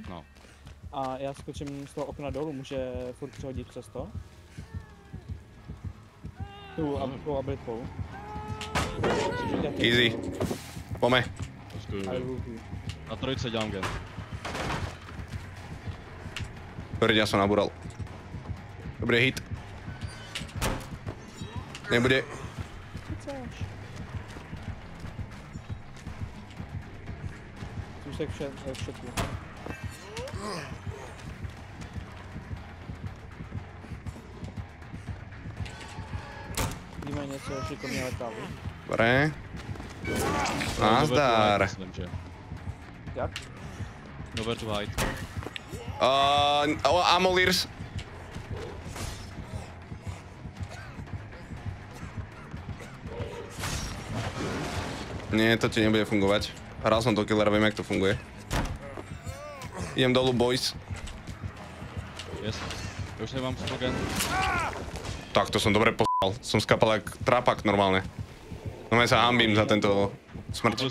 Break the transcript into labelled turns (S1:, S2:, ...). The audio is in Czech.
S1: No.
S2: A já skočím z toho okna dolů, může furt přehodit přes to? Tu abilitou.
S3: Easy. Pome.
S1: Na trojce dělám gen.
S3: Sorry, ja som nabúral. Dobrý hit. Nebude.
S2: Už tak všetko. Vidíme něco šikovně letávu.
S3: Dobre. Nazdar.
S2: Jak?
S1: Nowhere to hide.
S3: Amolirs. Nie, to ti nebude fungovať. Hral som to killera, viem jak to funguje. Idem dolu, boys.
S1: Yes. Ja už nemám slogan.
S3: Tak to som dobre poslal. Som skapal jak trapak normálne. No ja sa hambím za tento smrť.